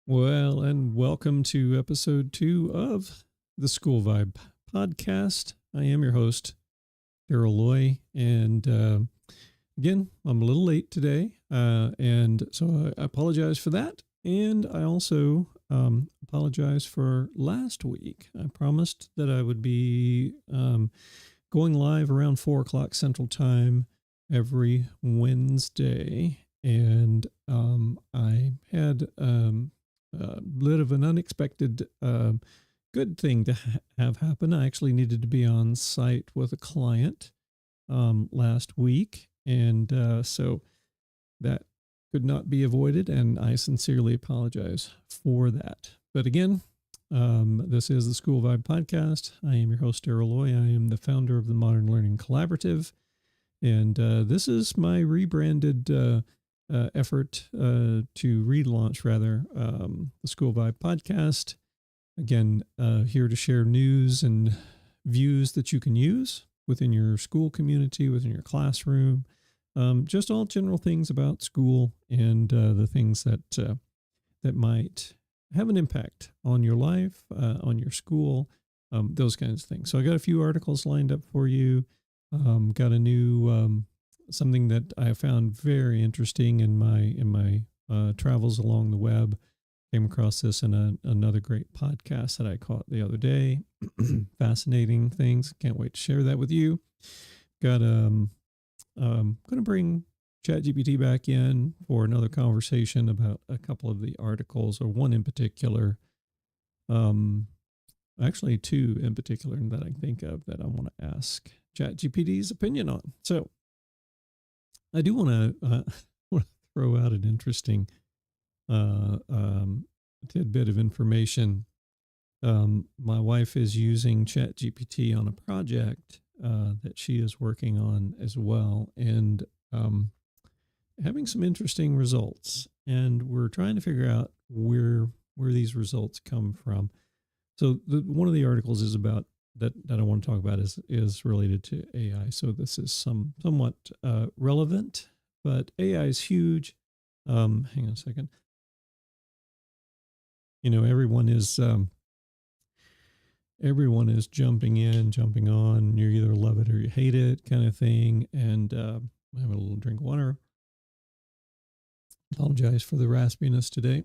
Well, and welcome to episode 2 of the SchoolVibe podcast. I am your host, Daryl Loy, and again, I'm a little late today, and so I apologize for that, and I also apologize for last week. I promised that I would be going live around 4 o'clock Central Time every Wednesday, and I had a bit of an unexpected good thing to have happen. I actually needed to be on site with a client last week, and so that could not be avoided, and I sincerely apologize for that. But again, this is the SchoolVibe podcast. I am your host, Daryl Loy. I am the founder of the Modern Learning Collaborative, and this is my rebranded effort to relaunch, the SchoolVibe podcast. Again, here to share news and views that you can use within your school community, within your classroom, just all general things about school and the things that might have an impact on your life, on your school, those kinds of things. So I got a few articles lined up for you. Got a new something that I found very interesting in my travels along the web. Came across this in another great podcast that I caught the other day. Fascinating things. Can't wait to share that with you. Got going to bring ChatGPT back in for another conversation about a couple of the articles, or one in particular. Actually, two in particular that I think of that I want to ask ChatGPT's opinion on. So I do want to throw out an interesting tidbit of information. My wife is using ChatGPT on a project that she is working on as well, and having some interesting results. And we're trying to figure out where these results come from. So one of the articles is about that I want to talk about is related to AI. So this is somewhat relevant, but AI is huge. Hang on a second. Everyone is jumping in, jumping on. You either love it or you hate it, kind of thing. And I'm having a little drink of water. Apologize for the raspiness today.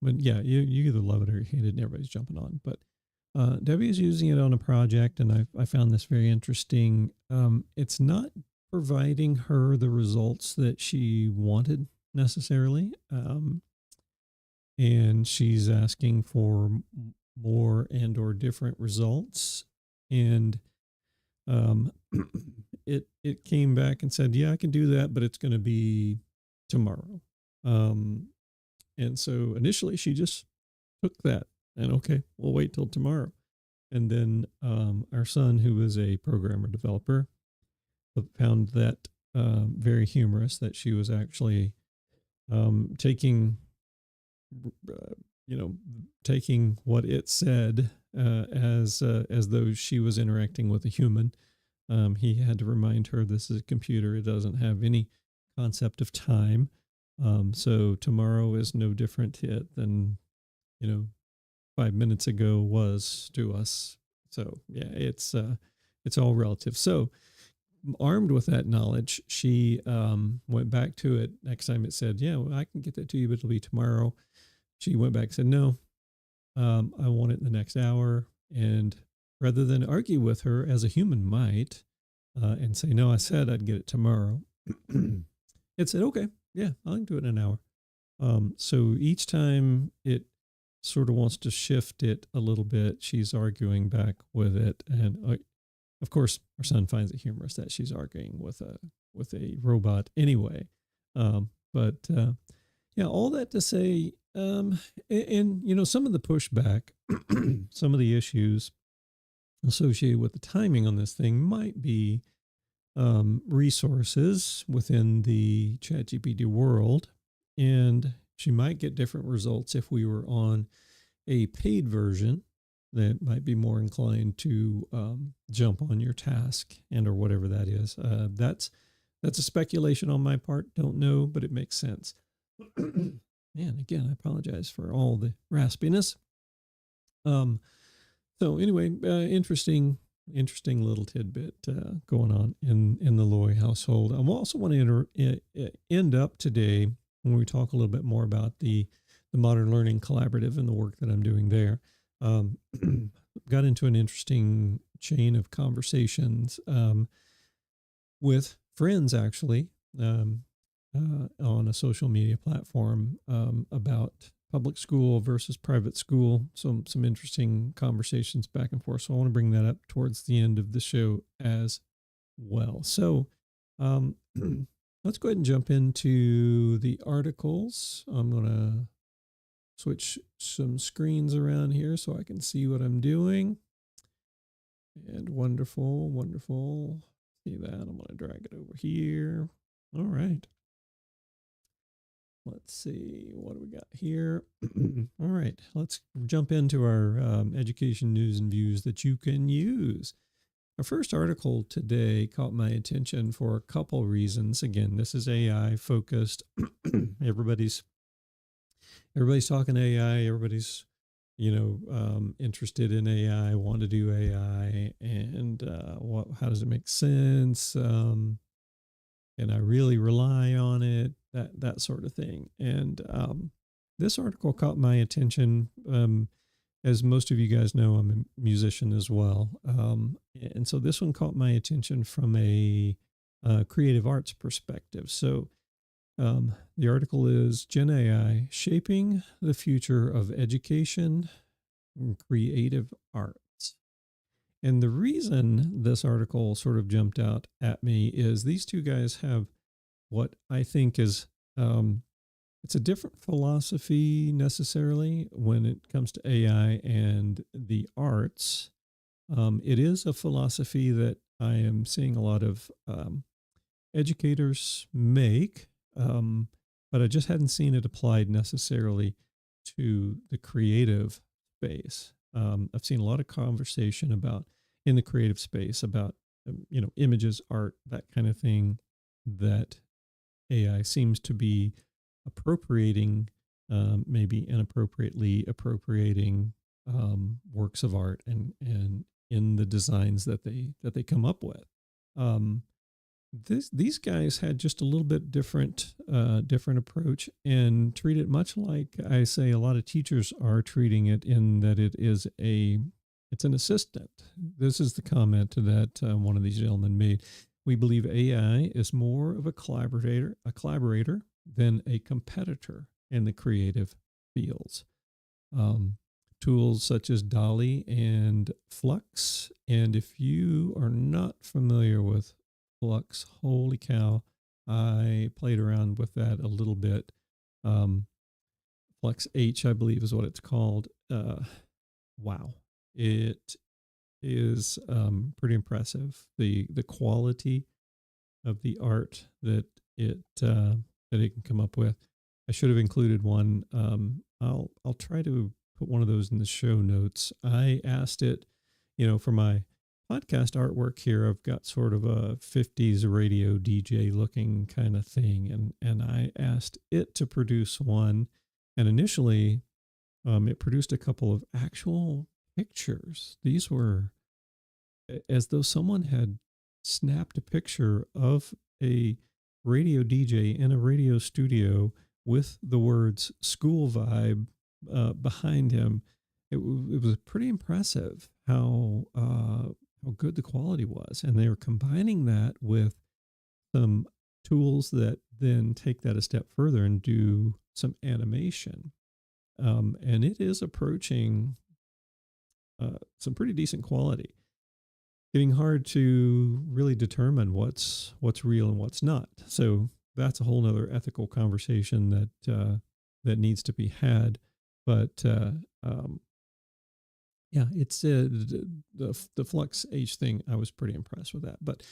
But yeah, you either love it or you hate it, and everybody's jumping on. But Debbie is using it on a project, and I found this very interesting. It's not providing her the results that she wanted necessarily, and she's asking for more and or different results. And it came back and said, "Yeah, I can do that, but it's going to be tomorrow." And so initially she just took that and okay, we'll wait till tomorrow. And then our son, who is a programmer developer, found that very humorous that she was actually taking, taking what it said as though she was interacting with a human. He had to remind her this is a computer; it doesn't have any concept of time. So tomorrow is no different to it than 5 minutes ago was to us. So yeah, it's all relative. So armed with that knowledge, she went back to it. Next time it said, "Yeah, well, I can get that to you, but it'll be tomorrow." She went back and said, "No, I want it in the next hour." And rather than argue with her as a human might and say, "No, I said I'd get it tomorrow," it said, "Okay, yeah, I can do it in an hour." So each time it sort of wants to shift it a little bit, she's arguing back with it. And of course, our son finds it humorous that she's arguing with a robot anyway. But yeah, all that to say, and some of the pushback, some of the issues associated with the timing on this thing might be resources within the ChatGPT world, and she might get different results if we were on a paid version that might be more inclined to jump on your task and or whatever that is. That's a speculation on my part. Don't know, but it makes sense. Man, again, I apologize for all the raspiness. So anyway, interesting little tidbit going on in the Loy household. I also want to end up today when we talk a little bit more about the Modern Learning Collaborative and the work that I'm doing there. Got into an interesting chain of conversations with friends, actually, on a social media platform about public school versus private school. Some interesting conversations back and forth. So I want to bring that up towards the end of the show as well. So let's go ahead and jump into the articles. I'm going to switch some screens around here so I can see what I'm doing. And wonderful. See that? I'm going to drag it over here. All right. Let's see, what do we got here? All right, let's jump into our education news and views that you can use. Our first article today caught my attention for a couple reasons. Again, this is AI focused. Everybody's talking AI. Everybody's interested in AI, want to do AI, and how does it make sense? And I really rely on it, that sort of thing. And this article caught my attention. As most of you guys know, I'm a musician as well. And so this one caught my attention from a creative arts perspective. So the article is GenAI Shaping the Future of Education and Creative Arts. And the reason this article sort of jumped out at me is these two guys have what I think is it's a different philosophy necessarily when it comes to AI and the arts. It is a philosophy that I am seeing a lot of educators make, but I just hadn't seen it applied necessarily to the creative space. I've seen a lot of conversation about in the creative space about images, art, that kind of thing that AI seems to be appropriating, maybe inappropriately appropriating works of art and in the designs that they come up with. Um, these guys had just a little bit different approach and treat it much like I say a lot of teachers are treating it, in that it's an assistant. This is the comment that one of these gentlemen made. We believe AI is more of a collaborator than a competitor in the creative fields. Um, Tools such as Dolly and Flux. And if you are not familiar with Flux, holy cow, I played around with that a little bit. Flux H, I believe, is what it's called. Wow, it is pretty impressive. The quality of the art that it can come up with. I should have included one. I'll try to put one of those in the show notes. I asked it, for my podcast artwork here, I've got sort of a 50s radio DJ looking kind of thing, and I asked it to produce one, and initially, it produced a couple of actual pictures. These were as though someone had snapped a picture of a radio DJ in a radio studio with the words "School Vibe" behind him. It was pretty impressive how good the quality was, and they were combining that with some tools that then take that a step further and do some animation. And it is approaching some pretty decent quality. Getting hard to really determine what's real and what's not. So that's a whole nother ethical conversation that needs to be had. But yeah, it's the Flux H thing. I was pretty impressed with that. But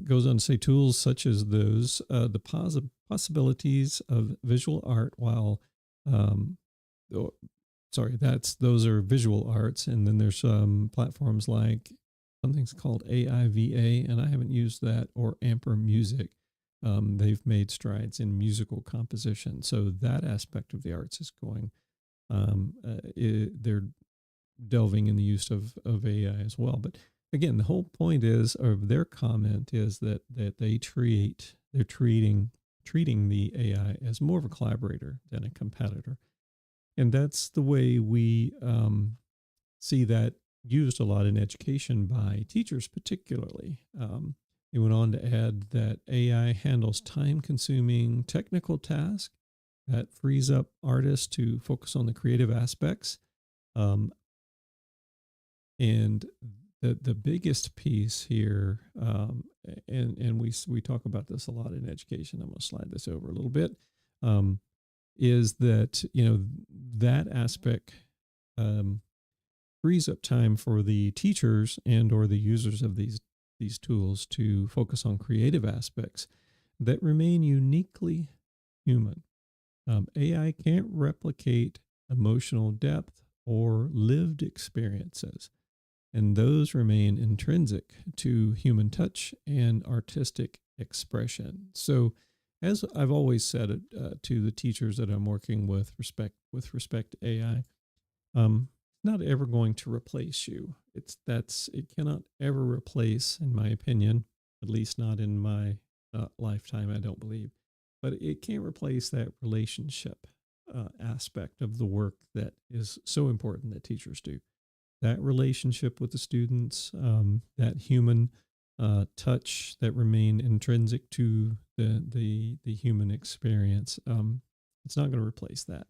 goes on to say tools such as those, the possibilities of visual art, while sorry, those are visual arts, and then there's platforms like something's called AIVA, and I haven't used that, or Amper Music. They've made strides in musical composition, so that aspect of the arts is going. They're delving in the use of AI as well. But again, the whole point is, of their comment is that they're treating the AI as more of a collaborator than a competitor. And that's the way we see that used a lot in education by teachers, particularly. They went on to add that AI handles time-consuming technical tasks that frees up artists to focus on the creative aspects. And the biggest piece here, and we talk about this a lot in education. I'm going to slide this over a little bit. Is that that aspect frees up time for the teachers and or the users of these tools to focus on creative aspects that remain uniquely human. AI can't replicate emotional depth or lived experiences, and those remain intrinsic to human touch and artistic expression. So, as I've always said to the teachers that I'm working with respect to AI, not ever going to replace you. It cannot ever replace, in my opinion, at least not in my lifetime, I don't believe. But it can't replace that relationship aspect of the work that is so important that teachers do. That relationship with the students, that human touch that remain intrinsic to the human experience. It's not going to replace that.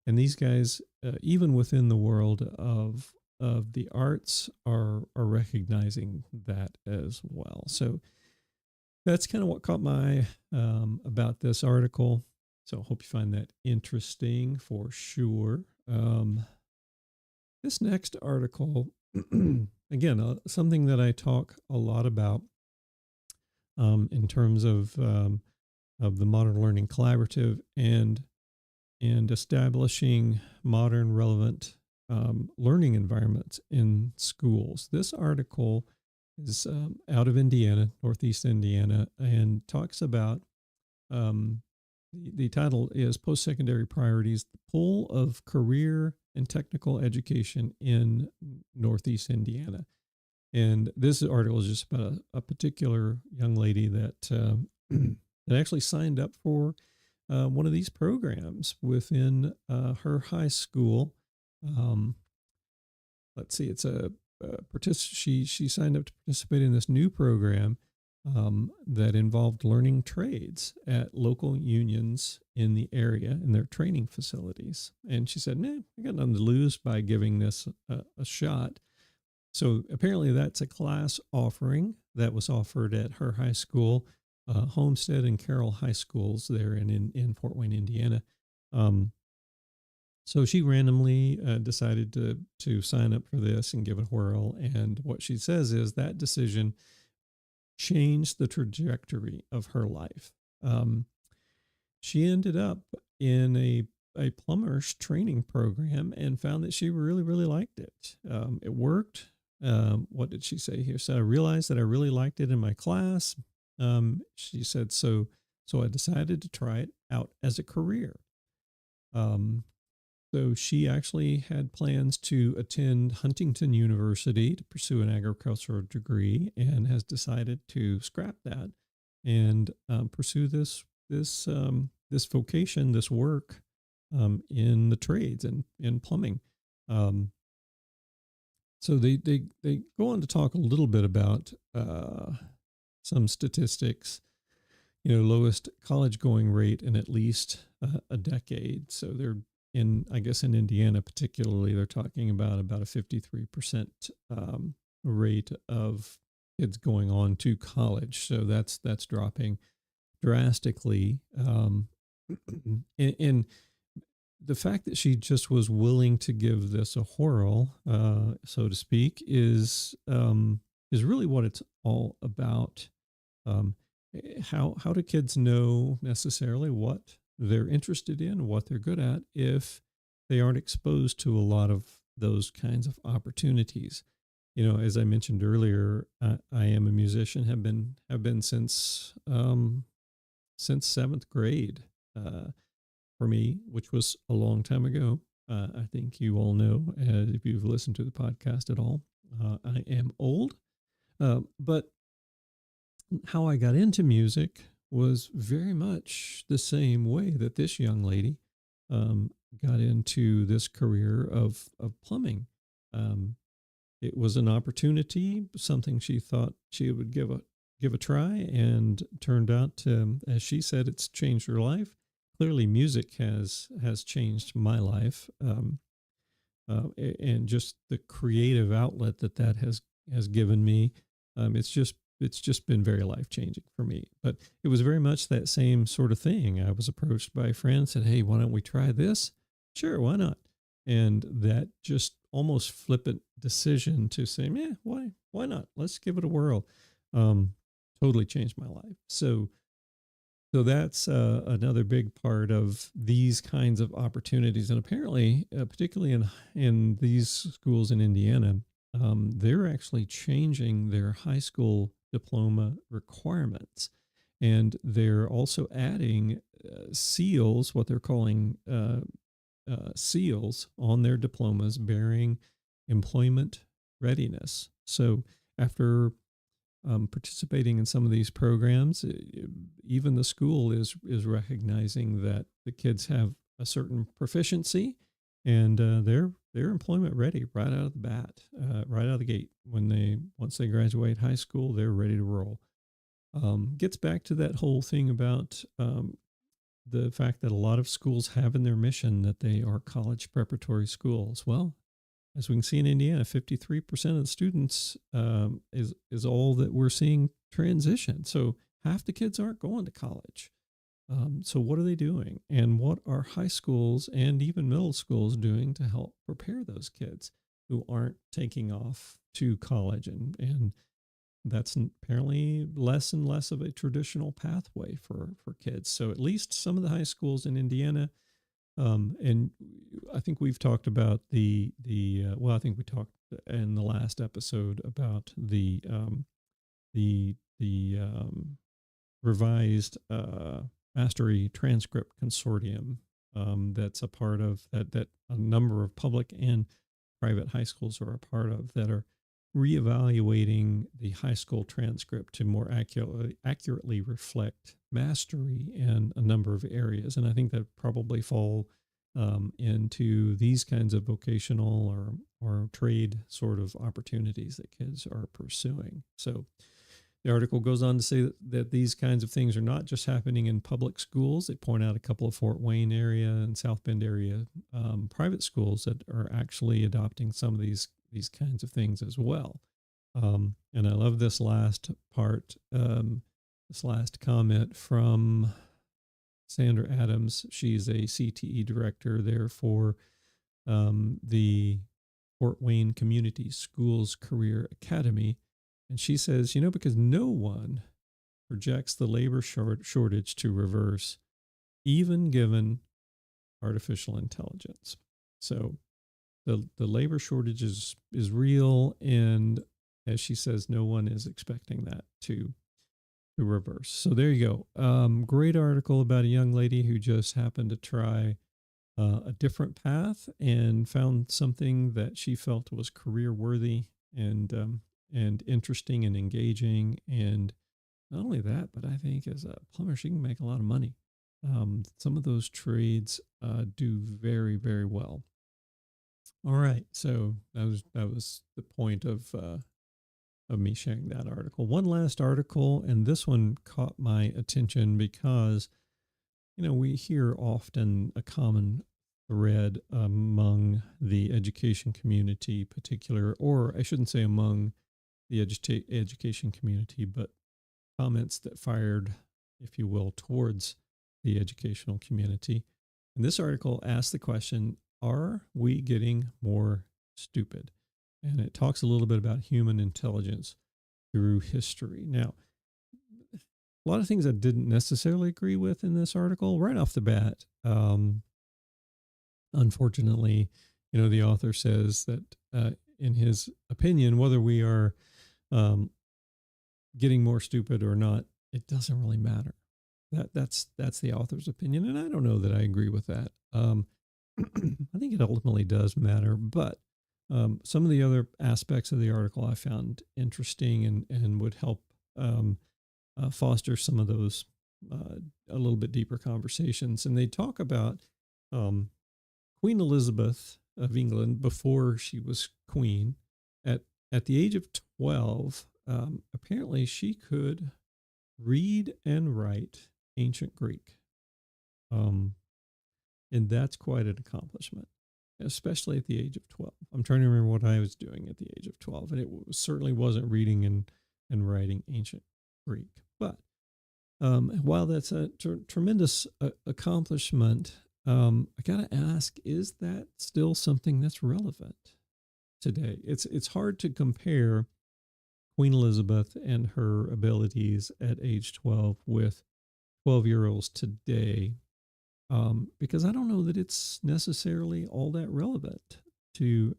And these guys, even within the world of the arts, are recognizing that as well. So that's kind of what caught my about this article. So I hope you find that interesting for sure. This next article, again, something that I talk a lot about in terms of the modern learning collaborative and establishing modern relevant learning environments in schools. This article is out of Indiana, Northeast Indiana, and talks about the title is Postsecondary Priorities, the Pull of Career and Technical Education in Northeast Indiana. And this article is just about a particular young lady that that actually signed up for one of these programs within her high school. Um, let's see, it's she signed up to participate in this new program that involved learning trades at local unions in the area in their training facilities. And she said, "Nah, I got nothing to lose by giving this a shot." So apparently, that's a class offering that was offered at her high school, Homestead and Carroll High Schools there in Fort Wayne, Indiana. Um, so she randomly decided to sign up for this and give it a whirl. And what she says is that decision changed the trajectory of her life. Um, she ended up in a plumber's training program and found that she really, really liked it. It worked. What did she say here? So I realized that I really liked it in my class. She said, so I decided to try it out as a career. So she actually had plans to attend Huntington University to pursue an agricultural degree, and has decided to scrap that and pursue this vocation, this work in the trades and in plumbing. So they go on to talk a little bit about some statistics. Lowest college going rate in at least a decade. So they're I guess in Indiana particularly, they're talking about a 53% rate of kids going on to college. So that's dropping drastically. And the fact that she just was willing to give this a whirl, so to speak, is really what it's all about. Um, how do kids know necessarily what they're interested in, what they're good at, if they aren't exposed to a lot of those kinds of opportunities? As I mentioned earlier, I am a musician, have been since seventh grade for me, which was a long time ago. I think you all know, if you've listened to the podcast at all, I am old, but how I got into music was very much the same way that this young lady got into this career of plumbing. It was an opportunity, something she thought she would give a try, and turned out to, as she said, it's changed her life. Clearly, music has changed my life, and just the creative outlet that has given me. It's just been very life changing for me. But it was very much that same sort of thing. I was approached by a friend, said, "Hey, why don't we try this?" Sure, why not? And that just almost flippant decision to say, "Yeah, why not? Let's give it a whirl." Totally changed my life. So that's another big part of these kinds of opportunities, and apparently, particularly in these schools in Indiana, they're actually changing their high school diploma requirements, and they're also adding seals, what they're calling seals, on their diplomas bearing employment readiness. So after participating in some of these programs, even the school is recognizing that the kids have a certain proficiency, and they're employment ready right out of the bat, right out of the gate. Once they graduate high school, they're ready to roll. Gets back to that whole thing about the fact that a lot of schools have in their mission that they are college preparatory schools. Well, as we can see in Indiana, 53% of the students is all that we're seeing transition. So half the kids aren't going to college. So what are they doing? And what are high schools and even middle schools doing to help prepare those kids who aren't taking off to college? And that's apparently less and less of a traditional pathway for kids. So at least some of the high schools in Indiana, and I think we've talked about I think we talked in the last episode about the revised mastery transcript consortium, that's a part of that a number of public and private high schools are a part of, that are reevaluating the high school transcript to more accurately reflect mastery in a number of areas. And I think that probably fall into these kinds of vocational or trade sort of opportunities that kids are pursuing. So the article goes on to say that these kinds of things are not just happening in public schools. They point out a couple of Fort Wayne area and South Bend area private schools that are actually adopting some of these kinds of things as well. And I love this last part, this last comment from Sandra Adams. She's a CTE director there for the Fort Wayne Community Schools Career Academy. And she says, because no one projects the labor shortage to reverse, even given artificial intelligence. So the labor shortage is real. And as she says, no one is expecting that to reverse. So there you go. Great article about a young lady who just happened to try a different path and found something that she felt was career worthy and interesting and engaging. And not only that, but I think as a plumber, she can make a lot of money. Some of those trades do very, very well. All right, so that was the point of me sharing that article. One last article, and this one caught my attention because we hear often a common thread among the education community, particular, or I shouldn't say among the education community, but comments that fired, if you will, towards the educational community. And this article asks the question, are we getting more stupid? And it talks a little bit about human intelligence through history. Now, a lot of things I didn't necessarily agree with in this article right off the bat. Unfortunately, the author says that in his opinion, whether we are getting more stupid or not, it doesn't really matter. That's the author's opinion, and I don't know that I agree with that. I think it ultimately does matter, but some of the other aspects of the article I found interesting and would help foster some of those a little bit deeper conversations. And they talk about Queen Elizabeth of England before she was queen. At the age of 12, apparently she could read and write ancient Greek. And that's quite an accomplishment, especially at the age of 12. I'm trying to remember what I was doing at the age of 12, and it certainly wasn't reading and writing ancient Greek. But while that's a tremendous accomplishment, I got to ask, is that still something that's relevant today? It's hard to compare Queen Elizabeth and her abilities at age 12 with 12-year-olds today, because I don't know that it's necessarily all that relevant to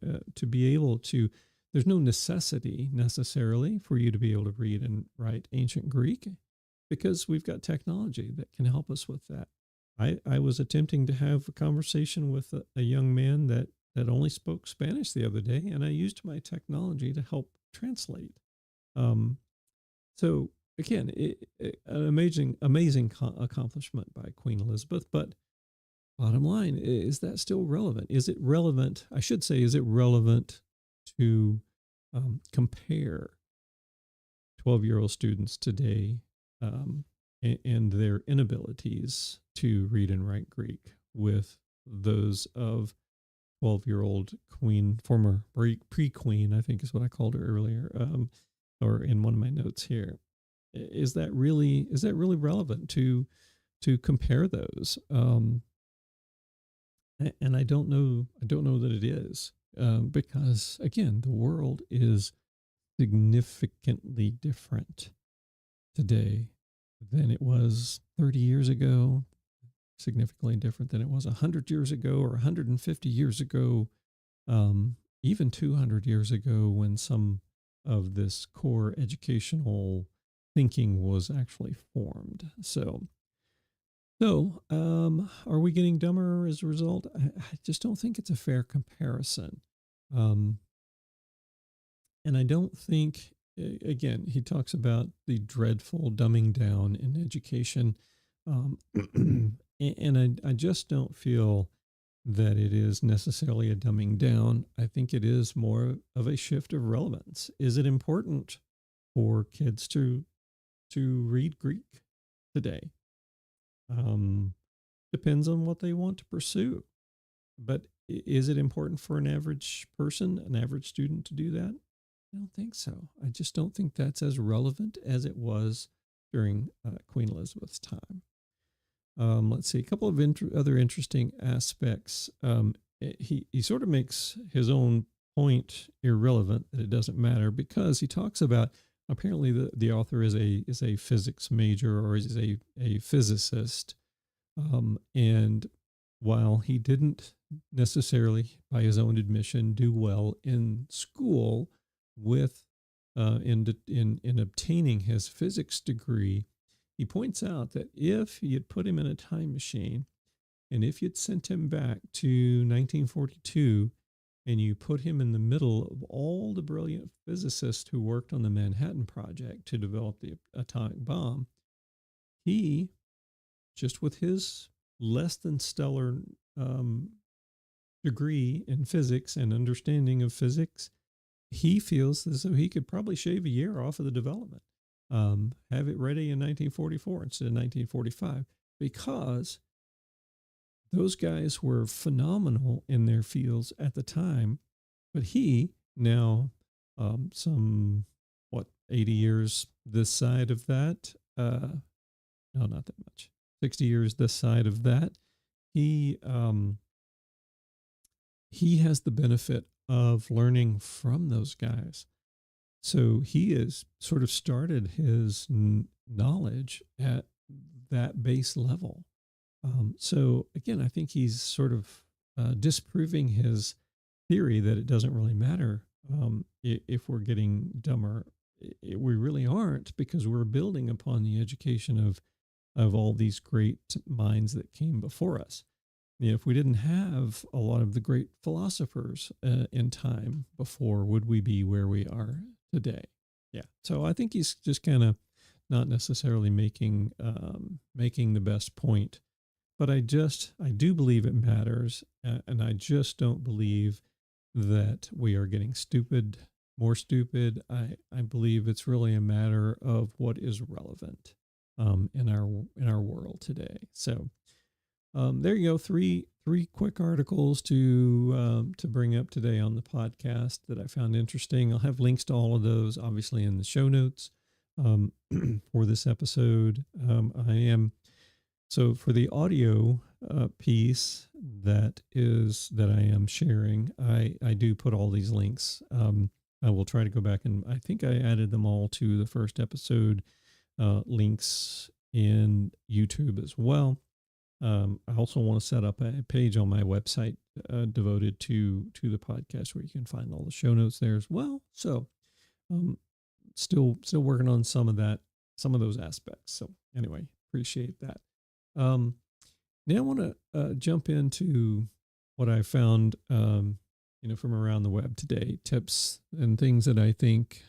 be able to. There's no necessity necessarily for you to be able to read and write ancient Greek, because we've got technology that can help us with that. I was attempting to have a conversation with a young man that only spoke Spanish the other day, and I used my technology to help translate. So again, an amazing accomplishment by Queen Elizabeth. But bottom line, is that still relevant? Is it relevant? I should say, is it relevant to compare 12-year-old students today and their inabilities to read and write Greek with those of 12-year-old queen, former pre-queen, I think is what I called her earlier, or in one of my notes here. Is that really relevant to to compare those. And I don't know that it is, because again, the world is significantly different today than it was 30 years ago, significantly different than it was 100 years ago or 150 years ago, even 200 years ago when some of this core educational thinking was actually formed. So, are we getting dumber as a result? I just don't think it's a fair comparison. Um, and I don't think, again, he talks about the dreadful dumbing down in education. And I just don't feel that it is necessarily a dumbing down. I think it is more of a shift of relevance. Is it important for kids to read Greek today? Um, Depends on what they want to pursue. But is it important for an average person, an average student to do that? I don't think so. I just don't think that's as relevant as it was during Queen Elizabeth's time. Let's see, a couple of other interesting aspects. He sort of makes his own point irrelevant, that it doesn't matter, because he talks about, apparently the author is a physics major, or is a physicist, and while he didn't necessarily, by his own admission, do well in school with in obtaining his physics degree, he points out that if you had put him in a time machine, and if you'd sent him back to 1942, and you put him in the middle of all the brilliant physicists who worked on the Manhattan Project to develop the atomic bomb, he, just with his less than stellar um, degree in physics and understanding of physics, he feels as though he could probably shave a year off of the development, have it ready in 1944 instead of 1945, because those guys were phenomenal in their fields at the time. But he now, some, what, 80 years this side of that, no, not that much, 60 years this side of that, he he has the benefit of learning from those guys. So he has sort of started his knowledge at that base level. So again, I think he's sort of disproving his theory that it doesn't really matter, if we're getting dumber. We really aren't, because we're building upon the education of all these great minds that came before us. If we didn't have a lot of the great philosophers in time before, would we be where we are today? Yeah. So I think he's just kind of not necessarily making the best point, but I do believe it matters, and I just don't believe that we are getting more stupid. I believe it's really a matter of what is relevant in our world today. So there you go. Three quick articles to bring up today on the podcast that I found interesting. I'll have links to all of those, obviously, in the show notes for this episode. So for the audio piece that I am sharing, I do put all these links. I will try to go back, and I think I added them all to the first episode links in YouTube as well. I also want to set up a page on my website devoted to the podcast, where you can find all the show notes there as well. So, still working on some of those aspects. So anyway, appreciate that. Now I want to jump into what I found, from around the web today, tips and things that I think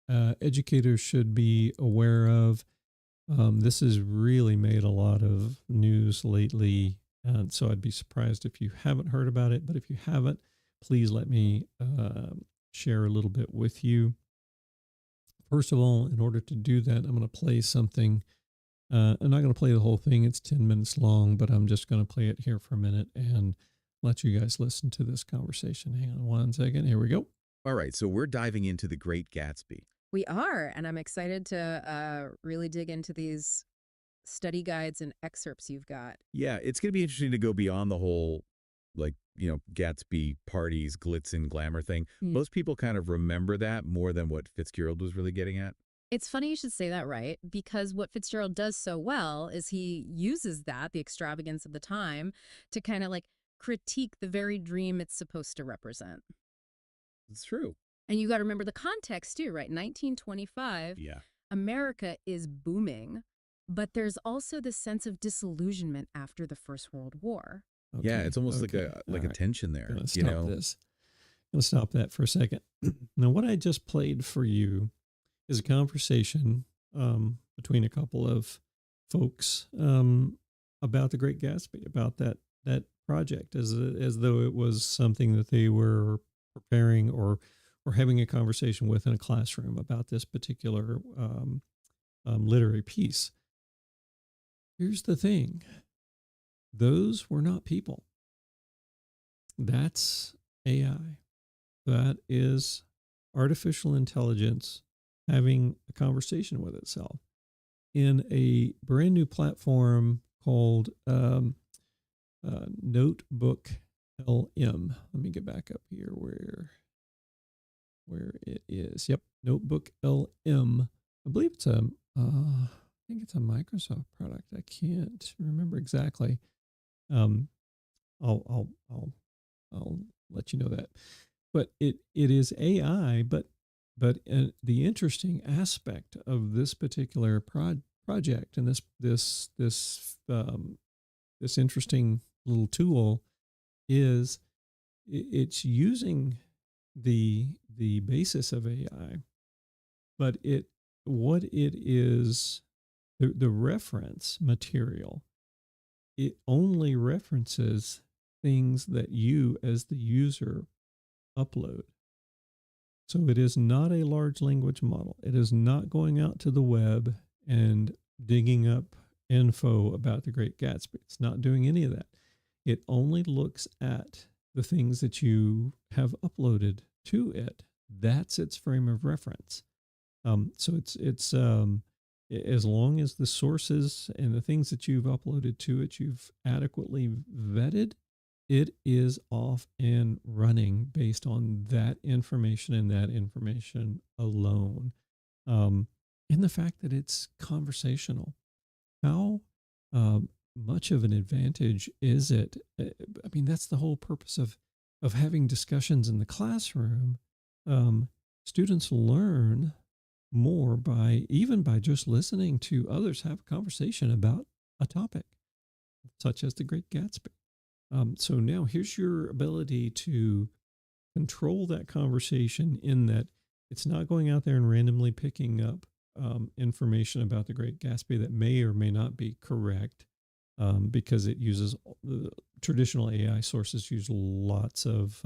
educators should be aware of. This has really made a lot of news lately, and so I'd be surprised if you haven't heard about it. But if you haven't, please let me share a little bit with you. First of all, in order to do that, I'm going to play something. I'm not going to play the whole thing. It's 10 minutes long, but I'm just going to play it here for a minute and let you guys listen to this conversation. Hang on one second. Here we go. All right, so we're diving into The Great Gatsby. We are, and I'm excited to really dig into these study guides and excerpts you've got. Yeah, it's going to be interesting to go beyond the whole, Gatsby parties, glitz and glamour thing. Mm. Most people kind of remember that more than what Fitzgerald was really getting at. It's funny you should say that, right? Because what Fitzgerald does so well is he uses that, the extravagance of the time, to kind of like critique the very dream it's supposed to represent. It's true. And you got to remember the context too, right? 1925, Yeah. America is booming, but there's also this sense of disillusionment after the First World War. Yeah, Okay, it's almost okay, like a all right. tension there, Gonna you stop know. this. Gonna stop that for a second. Now, what I just played for you is a conversation between a couple of folks about the Great Gatsby, about that project, as though it was something that they were preparing or having a conversation with in a classroom about this particular literary piece. Here's the thing: those were not people. That's AI. That is artificial intelligence having a conversation with itself in a brand new platform called Notebook LM. Let me get back up here where it is. Yep, Notebook LM. I believe it's I think it's a Microsoft product. I can't remember exactly. Um, I'll let you know that. But it is AI. But the interesting aspect of this particular project and this interesting little tool is it's using the basis of AI, but what it is, the reference material, it only references things that you as the user upload. So it is not a large language model. It is not going out to the web and digging up info about the Great Gatsby. It's not doing any of that. It only looks at the things that you have uploaded to it. That's its frame of reference. So it's as long as the sources and the things that you've uploaded to it, you've adequately vetted, it is off and running based on that information and that information alone. And the fact that it's conversational. How much of an advantage is it? I mean, that's the whole purpose of having discussions in the classroom. Students learn more by just listening to others have a conversation about a topic, such as the Great Gatsby. So now here's your ability to control that conversation in that it's not going out there and randomly picking up information about the Great Gatsby that may or may not be correct, because it uses traditional AI sources use lots of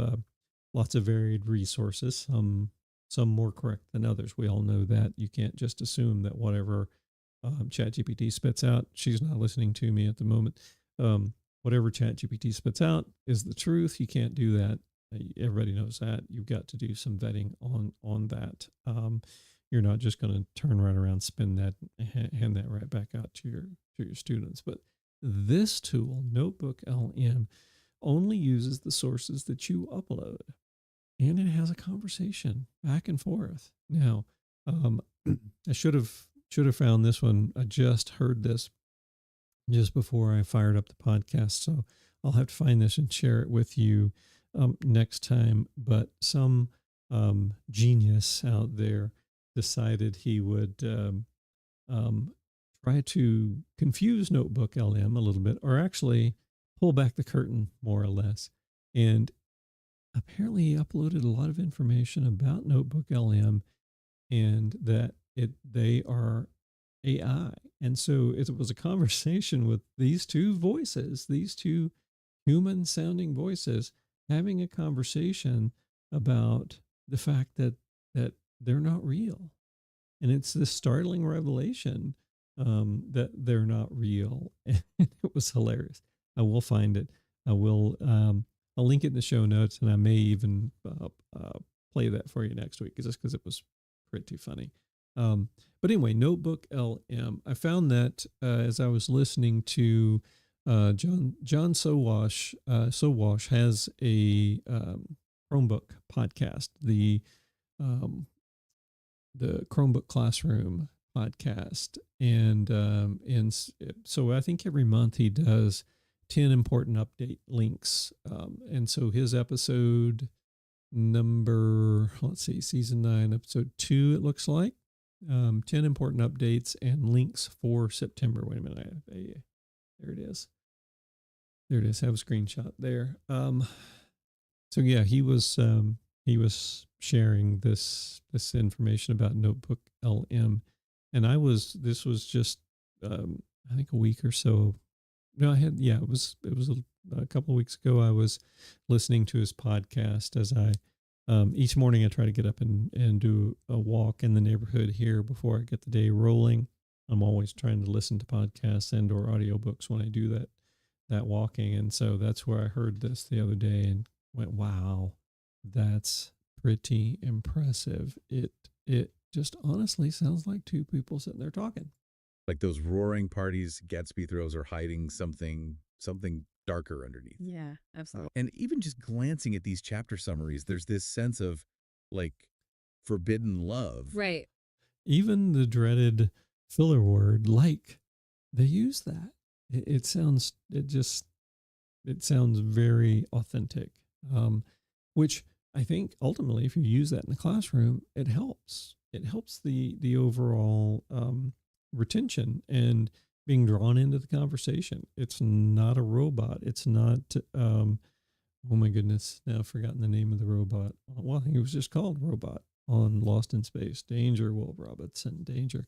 varied resources, some more correct than others. We all know that. You can't just assume that whatever ChatGPT spits out, she's not listening to me at the moment. Whatever ChatGPT spits out is the truth. You can't do that. Everybody knows that. You've got to do some vetting on that. You're not just going to turn right around, spin that, and hand that right back out to your students. But this tool, Notebook LM, only uses the sources that you upload, and it has a conversation back and forth. Now, I should have found this one. I just heard this just before I fired up the podcast, so I'll have to find this and share it with you next time. But some genius out there decided he would try to confuse Notebook LM a little bit, or actually pull back the curtain more or less. And apparently he uploaded a lot of information about Notebook LM and that they are AI. And so it was a conversation with these two voices, these two human sounding voices, having a conversation about the fact that they're not real. And it's this startling revelation that they're not real. And it was hilarious. I will find it. I'll link it in the show notes, and I may even play that for you next week, just because it was pretty funny. But anyway, Notebook LM. I found that as I was listening to John Sowash has a Chromebook podcast, um, the Chromebook Classroom podcast, so I think every month he does 10 important update links, and so his episode number, let's see, season 9, episode 2, it looks like, 10 important updates and links for September. Wait a minute, there it is. There it is. I have a screenshot there. So yeah, he was sharing this information about Notebook LM, and this was just I think a week or so. No, it was a couple of weeks ago. I was listening to his podcast as I each morning I try to get up and do a walk in the neighborhood here before I get the day rolling. I'm always trying to listen to podcasts and or audiobooks when I do that walking, and so that's where I heard this the other day and went, wow, that's pretty impressive. It just honestly sounds like two people sitting there talking. Like those roaring parties Gatsby throws are hiding something darker underneath. Yeah, absolutely. And even just glancing at these chapter summaries, there's this sense of like forbidden love. Right. Even the dreaded filler word, like, they use that. It sounds very authentic, which I think ultimately, if you use that in the classroom, it helps. It helps the overall retention and being drawn into the conversation. It's not a robot. It's not, oh my goodness, now I've forgotten the name of the robot. Well, I think it was just called Robot on Lost in Space. Danger, Will Robinson, Danger.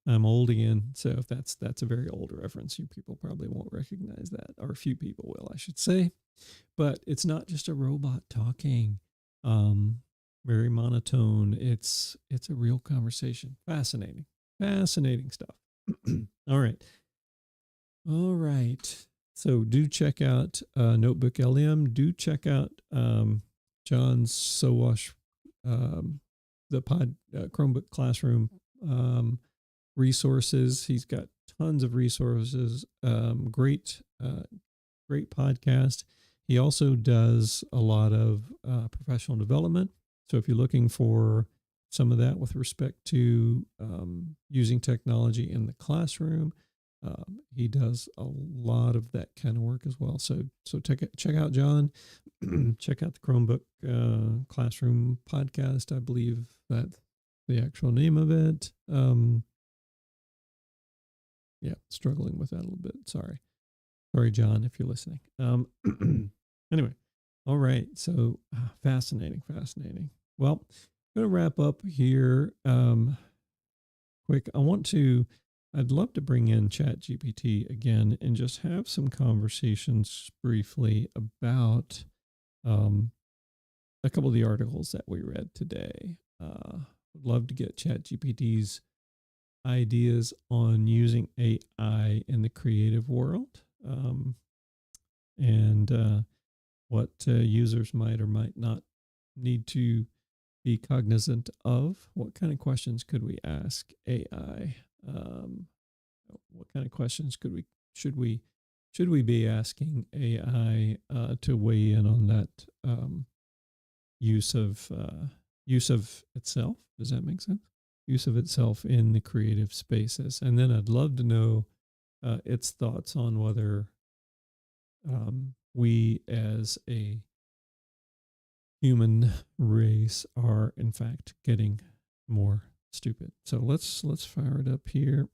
I'm old again, so if that's a very old reference, you people probably won't recognize that, or a few people will, I should say. But it's not just a robot talking, very monotone. It's a real conversation. Fascinating stuff. All right. So do check out Notebook LM. Do check out John Sowash, the Chromebook Classroom resources. He's got tons of resources. Great podcast. He also does a lot of professional development. So if you're looking for some of that with respect to using technology in the classroom, he does a lot of that kind of work as well. So check out John. Check out the Chromebook Classroom podcast. I believe that's the actual name of it. Yeah, struggling with that a little bit. Sorry, John, if you're listening. Anyway, all right. So fascinating. Well, I'm going to wrap up here. Quick. I'd love to bring in ChatGPT again and just have some conversations briefly about a couple of the articles that we read today. Would love to get ChatGPT's ideas on using AI in the creative world, and what users might or might not need to be cognizant of. What kind of questions could we ask AI? What kind of questions should we be asking AI to weigh in on that use of itself? Does that make sense? Use of itself in the creative spaces. And then I'd love to know its thoughts on whether we as a human race are in fact getting more stupid. So let's fire it up here.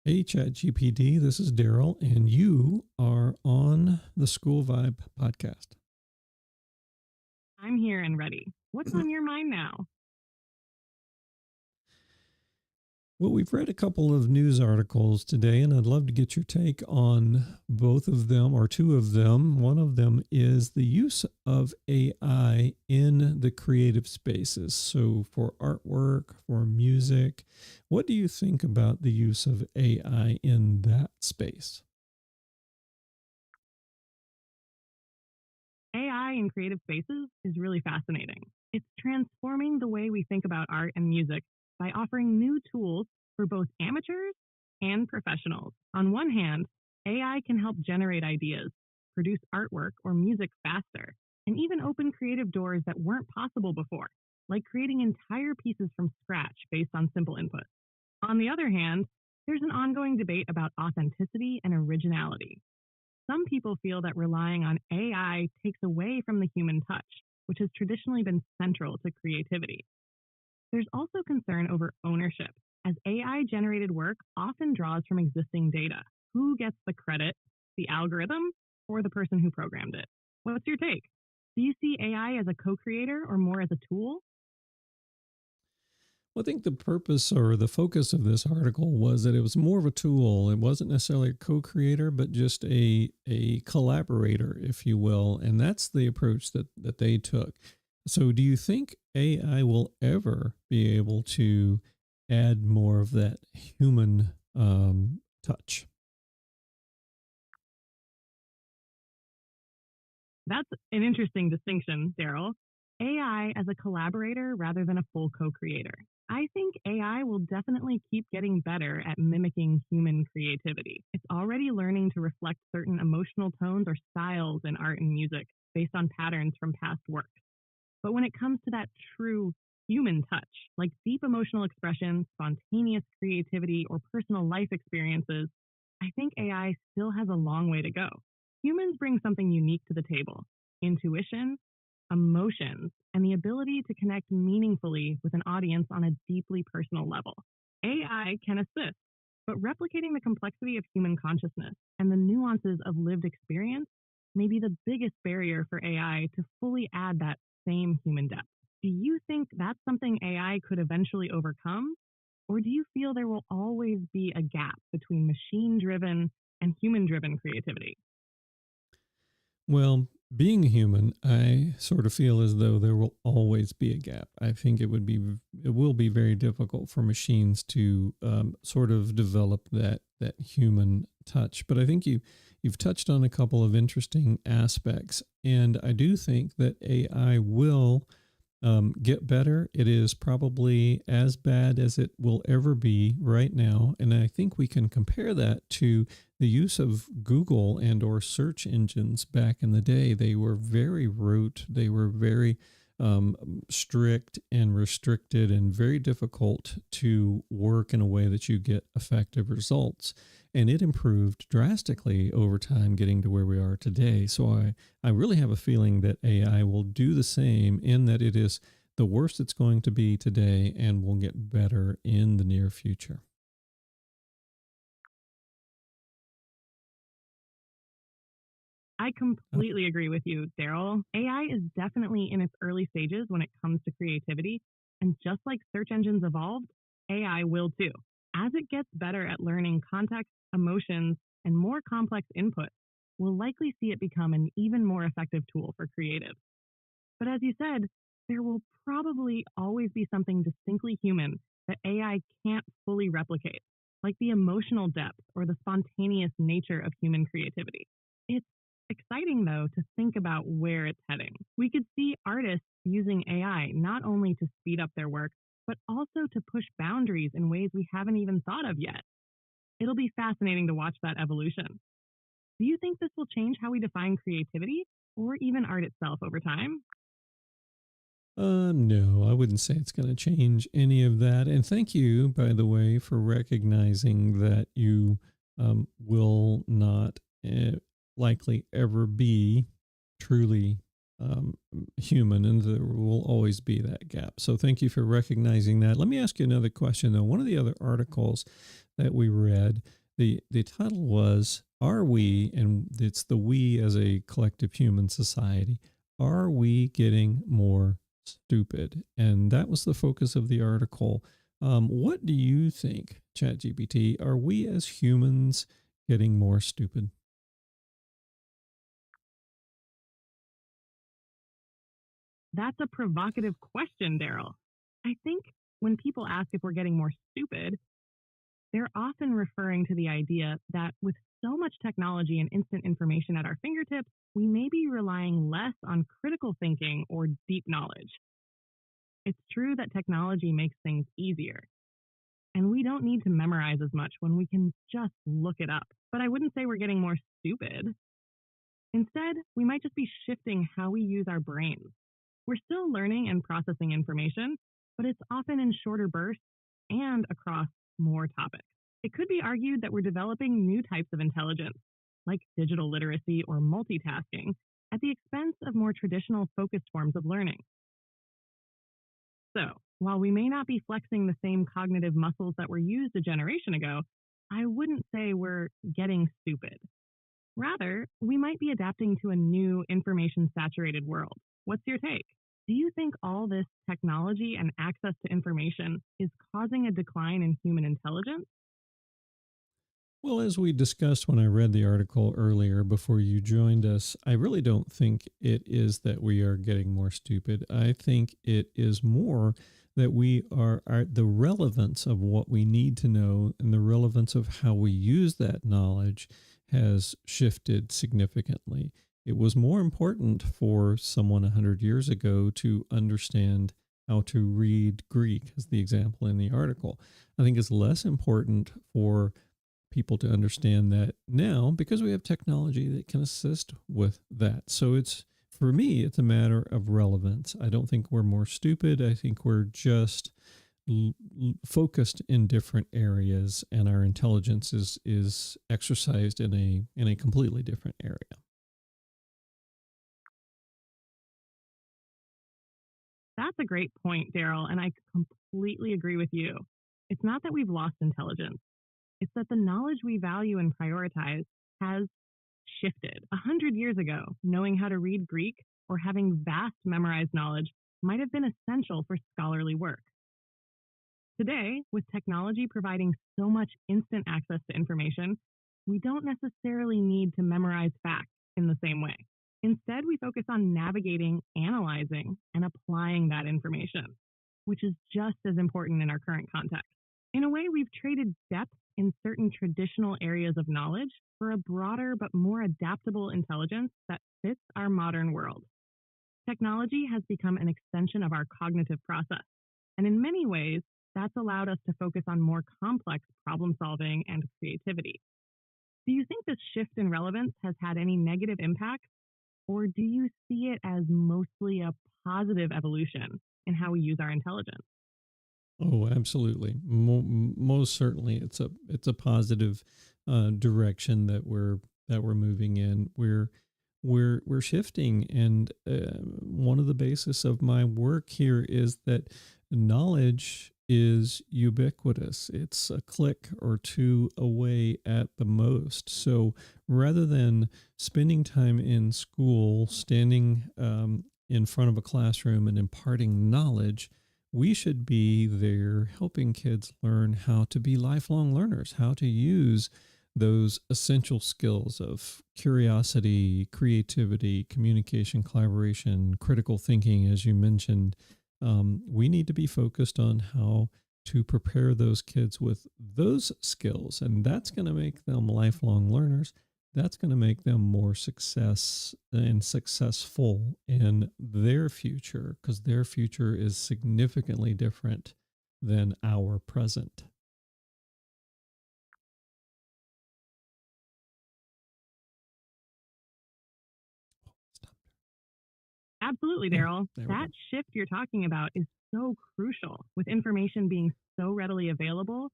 Hey, ChatGPT, this is Daryl, and you are on the SchoolVibe podcast. I'm here and ready. What's on your mind now? Well, we've read a couple of news articles today, and I'd love to get your take on both of them, or two of them. One of them is the use of AI in the creative spaces. So for artwork, for music, what do you think about the use of AI in that space? AI AI in creative spaces is really fascinating. It's transforming the way we think about art and music by offering new tools for both amateurs and professionals. On one hand, AI can help generate ideas, produce artwork or music faster, and even open creative doors that weren't possible before, like creating entire pieces from scratch based on simple input. On the other hand, there's an ongoing debate about authenticity and originality. Some people feel that relying on AI takes away from the human touch, which has traditionally been central to creativity. There's also concern over ownership, as AI-generated work often draws from existing data. Who gets the credit, the algorithm, or the person who programmed it? What's your take? Do you see AI as a co-creator or more as a tool? Well, I think the purpose or the focus of this article was that it was more of a tool. It wasn't necessarily a co-creator, but just a collaborator, if you will. And that's the approach that they took. So do you think AI will ever be able to add more of that human touch? That's an interesting distinction, Daryl. AI as a collaborator rather than a full co-creator. I think AI will definitely keep getting better at mimicking human creativity. It's already learning to reflect certain emotional tones or styles in art and music based on patterns from past work. But when it comes to that true human touch, like deep emotional expression, spontaneous creativity, or personal life experiences, I think AI still has a long way to go. Humans bring something unique to the table: intuition, emotions, and the ability to connect meaningfully with an audience on a deeply personal level. AI can assist, but replicating the complexity of human consciousness and the nuances of lived experience may be the biggest barrier for AI to fully add that same human depth. Do you think that's something AI could eventually overcome? Or do you feel there will always be a gap between machine driven and human driven creativity? Well, being a human, I sort of feel as though there will always be a gap. I think it will be very difficult for machines to sort of develop that human touch. But I think you've touched on a couple of interesting aspects, and I do think that AI will get better. It is probably as bad as it will ever be right now, and I think we can compare that to the use of Google and or search engines back in the day. They were very rote. They were very strict and restricted and very difficult to work in a way that you get effective results. And it improved drastically over time, getting to where we are today. So I really have a feeling that AI will do the same, in that it is the worst it's going to be today and will get better in the near future. I completely agree with you, Daryl. AI is definitely in its early stages when it comes to creativity, and just like search engines evolved, AI will too. As it gets better at learning context, emotions, and more complex inputs, we'll likely see it become an even more effective tool for creatives. But as you said, there will probably always be something distinctly human that AI can't fully replicate, like the emotional depth or the spontaneous nature of human creativity. It's exciting, though, to think about where it's heading. We could see artists using AI not only to speed up their work, but also to push boundaries in ways we haven't even thought of yet. It'll be fascinating to watch that evolution. Do you think this will change how we define creativity or even art itself over time? No, I wouldn't say it's going to change any of that. And thank you, by the way, for recognizing that you will not likely ever be truly human, and there will always be that gap. So thank you for recognizing that. Let me ask you another question, though. One of the other articles that we read, the title was, "Are we," and it's the we as a collective human society, "are we getting more stupid?" And that was the focus of the article. What do you think, ChatGPT? Are we as humans getting more stupid? That's a provocative question, Daryl. I think when people ask if we're getting more stupid, they're often referring to the idea that with so much technology and instant information at our fingertips, we may be relying less on critical thinking or deep knowledge. It's true that technology makes things easier, and we don't need to memorize as much when we can just look it up. But I wouldn't say we're getting more stupid. Instead, we might just be shifting how we use our brains. We're still learning and processing information, but it's often in shorter bursts and across more topics. It could be argued that we're developing new types of intelligence, like digital literacy or multitasking, at the expense of more traditional focused forms of learning. So, while we may not be flexing the same cognitive muscles that were used a generation ago, I wouldn't say we're getting stupid. Rather, we might be adapting to a new information-saturated world. What's your take? Do you think all this technology and access to information is causing a decline in human intelligence? Well, as we discussed when I read the article earlier before you joined us, I really don't think it is that we are getting more stupid. I think it is more that the relevance of what we need to know and the relevance of how we use that knowledge has shifted significantly. It was more important for someone 100 years ago to understand how to read Greek, as the example in the article. I think it's less important for people to understand that now because we have technology that can assist with that. So for me, it's a matter of relevance. I don't think we're more stupid. I think we're just focused in different areas, and our intelligence is exercised in a completely different area. That's a great point, Daryl, and I completely agree with you. It's not that we've lost intelligence. It's that the knowledge we value and prioritize has shifted. 100 years ago, knowing how to read Greek or having vast memorized knowledge might have been essential for scholarly work. Today, with technology providing so much instant access to information, we don't necessarily need to memorize facts in the same way. Instead, we focus on navigating, analyzing, and applying that information, which is just as important in our current context. In a way, we've traded depth in certain traditional areas of knowledge for a broader but more adaptable intelligence that fits our modern world. Technology has become an extension of our cognitive process, and in many ways, that's allowed us to focus on more complex problem solving and creativity. Do you think this shift in relevance has had any negative impact, or do you see it as mostly a positive evolution in how we use our intelligence? Oh, absolutely. Most certainly, it's a positive direction that we're moving in. We're shifting, and one of the basis of my work here is that knowledge is ubiquitous. It's a click or two away at the most. So rather than spending time in school, standing in front of a classroom and imparting knowledge, we should be there helping kids learn how to be lifelong learners, how to use those essential skills of curiosity, creativity, communication, collaboration, critical thinking, as you mentioned. We need to be focused on how to prepare those kids with those skills, and that's going to make them lifelong learners. That's going to make them more successful in their future, because their future is significantly different than our present. Absolutely, Yeah, Daryl. there we That go. shift you're talking about is so crucial. With information being so readily available,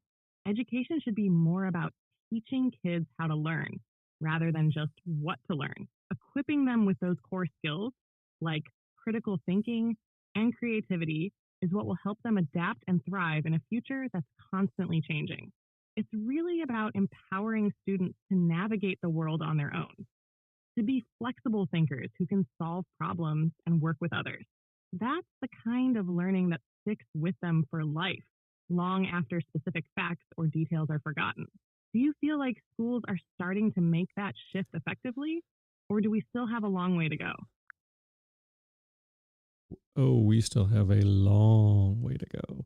education should be more about teaching kids how to learn rather than just what to learn. Equipping them with those core skills like critical thinking and creativity is what will help them adapt and thrive in a future that's constantly changing. It's really about empowering students to navigate the world on their own, to be flexible thinkers who can solve problems and work with others. That's the kind of learning that sticks with them for life, long after specific facts or details are forgotten. Do you feel like schools are starting to make that shift effectively, or do we still have a long way to go? Oh, we still have a long way to go.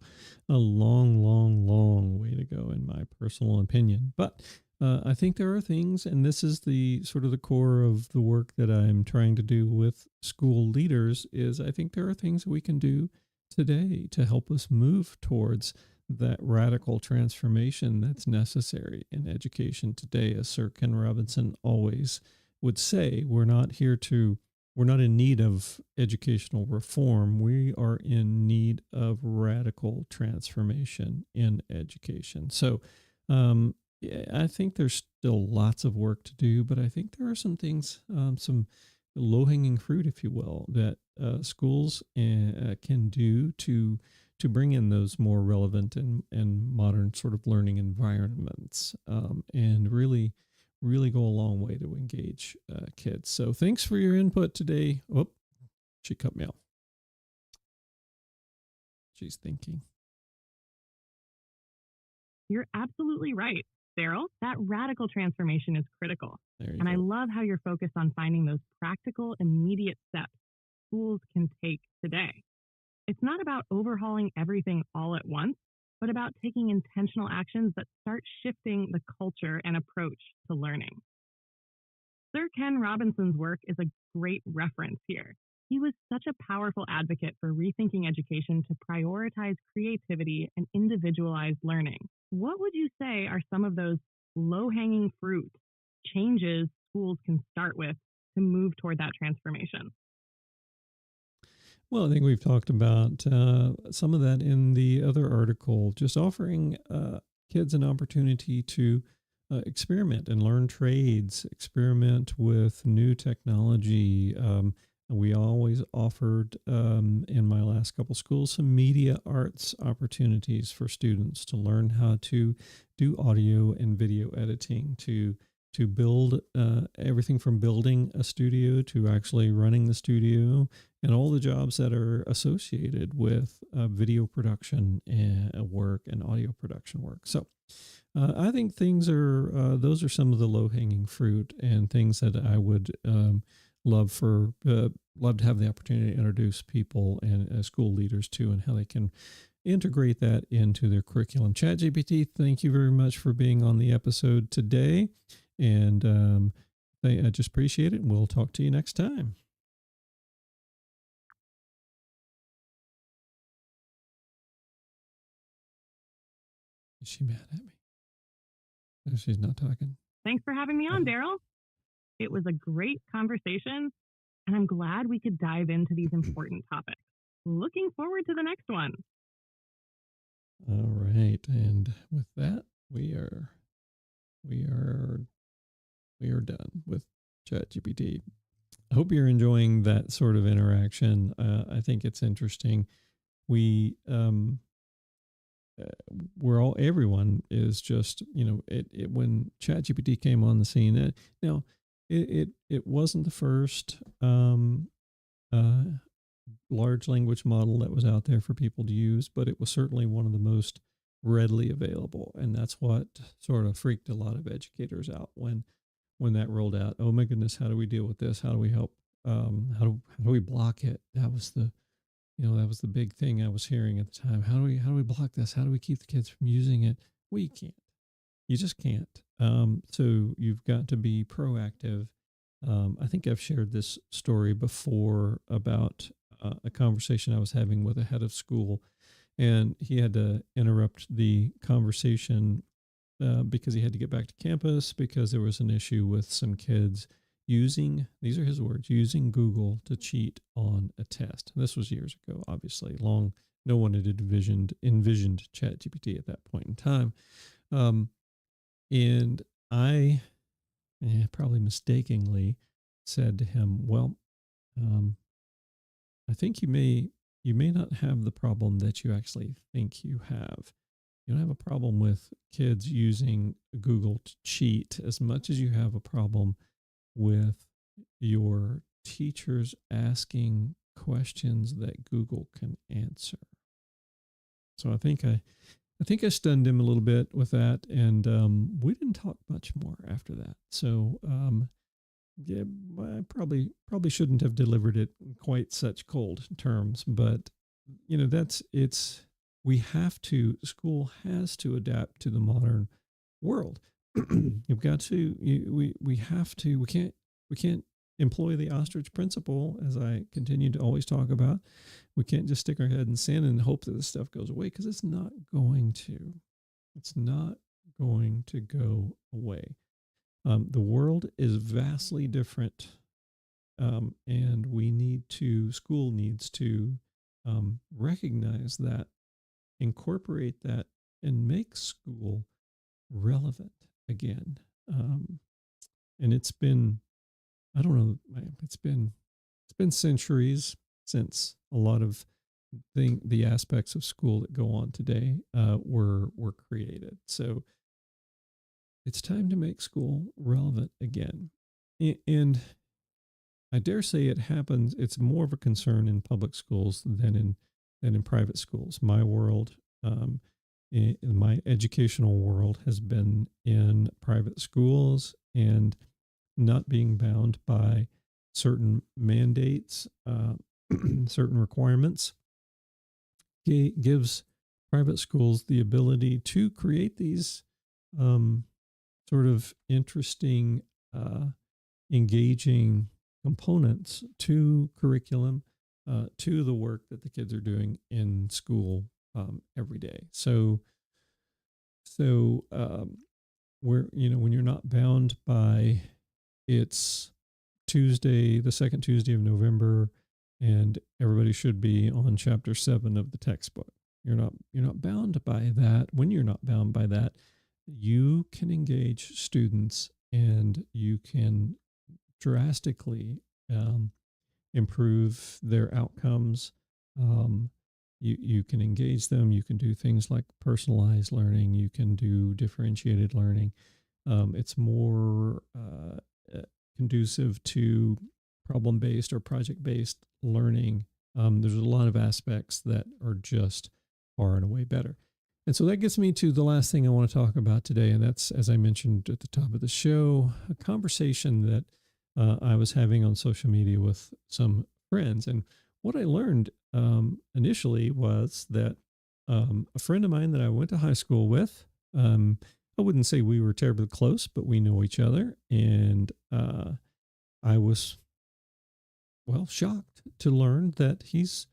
A long, long, long way to go, in my personal opinion. But I think there are things, and this is the sort of the core of the work that I'm trying to do with school leaders, is I think there are things we can do today to help us move towards that radical transformation that's necessary in education today. As Sir Ken Robinson always would say, we're not in need of educational reform. We are in need of radical transformation in education. So, yeah, I think there's still lots of work to do, but I think there are some things, some low hanging fruit, if you will, that schools can do to bring in those more relevant and modern sort of learning environments, and really go a long way to engage kids. So thanks for your input today. Oh, she cut me off. She's thinking. You're absolutely right, Daryl. That radical transformation is critical. There you And I go. love how you're focused on finding those practical, immediate steps schools can take today. It's not about overhauling everything all at once, but about taking intentional actions that start shifting the culture and approach to learning. Sir Ken Robinson's work is a great reference here. He was such a powerful advocate for rethinking education to prioritize creativity and individualized learning. What would you say are some of those low hanging fruit changes schools can start with to move toward that transformation? Well, I think we've talked about some of that in the other article, just offering kids an opportunity to experiment and learn trades, experiment with new technology. We always offered in my last couple schools some media arts opportunities for students to learn how to do audio and video editing, to build everything from building a studio to actually running the studio and all the jobs that are associated with video production and work and audio production work. So I think those are some of the low hanging fruit and things that I would love to have the opportunity to introduce people and school leaders to, and how they can integrate that into their curriculum. ChatGPT, thank you very much for being on the episode today. And I just appreciate it. And we'll talk to you next time. Is she mad at me? No, she's not talking. Thanks for having me on, Daryl. It was a great conversation, and I'm glad we could dive into these important topics. Looking forward to the next one. All right. And with that, we are done with ChatGPT. I hope you're enjoying that sort of interaction. I think it's interesting. Everyone is just, when ChatGPT came on the scene, it wasn't the first large language model that was out there for people to use, but it was certainly one of the most readily available. And that's what sort of freaked a lot of educators out when that rolled out. Oh my goodness, how do we deal with this? How do we help? How do we block it? That was the big thing I was hearing at the time. How do we block this? How do we keep the kids from using it? Well, you can't. You just can't. So you've got to be proactive. I think I've shared this story before about a conversation I was having with a head of school, and he had to interrupt the conversation because he had to get back to campus because there was an issue with some kids using, these are his words, using Google to cheat on a test. This was years ago, obviously. No one had envisioned ChatGPT at that point in time. And I probably mistakenly said to him, well, I think you may not have the problem that you actually think you have. You don't have a problem with kids using Google to cheat as much as you have a problem with your teachers asking questions that Google can answer. So I think I stunned him a little bit with that, and we didn't talk much more after that. So yeah, I probably shouldn't have delivered it in quite such cold terms, but school has to adapt to the modern world. you've got to we have to we can't employ the ostrich principle, as I continue to always talk about. We can't just stick our head in sand and hope that this stuff goes away, because it's not going to. It's not going to go away. The world is vastly different, and school needs to recognize that, incorporate that, and make school relevant again. And it's been, I don't know, it's been centuries since a lot of the aspects of school that go on today were created. So it's time to make school relevant again. And I dare say it happens. It's more of a concern in public schools than in private schools. My world, in my educational world, has been in private schools, and not being bound by certain mandates, certain requirements, gives private schools the ability to create these sort of interesting, engaging components to curriculum, to the work that the kids are doing in school every day. So where, when you're not bound by, it's Tuesday, the second Tuesday of November, and everybody should be on chapter 7 of the textbook. You're not bound by that. When you're not bound by that, you can engage students, and you can drastically improve their outcomes. You can engage them. You can do things like personalized learning. You can do differentiated learning. It's more conducive to problem-based or project-based learning. There's a lot of aspects that are just far and away better. And so that gets me to the last thing I want to talk about today, and that's, as I mentioned at the top of the show, a conversation that I was having on social media with some friends. And what I learned initially was that a friend of mine that I went to high school with, I wouldn't say we were terribly close, but we know each other. And I was, shocked to learn that he's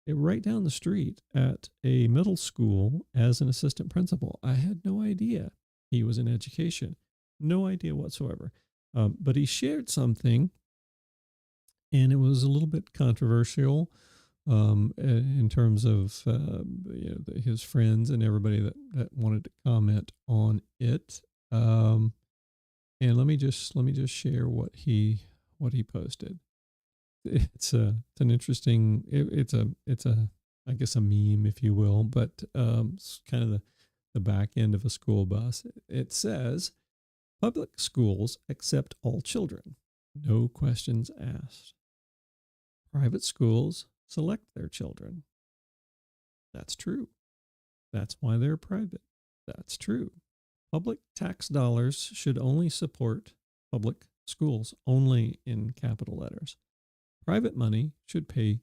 right down the street at a middle school as an assistant principal. I had no idea he was in education, no idea whatsoever. But he shared something, and it was a little bit controversial in terms of his friends and everybody that wanted to comment on it. And let me just share what he posted. It's an interesting. It's a I guess a meme, if you will, but it's kind of the back end of a school bus. It says, "Public schools accept all children, no questions asked. Private schools select their children. That's true. That's why they're private. That's true. Public tax dollars should only support public schools, only in capital letters. Private money should pay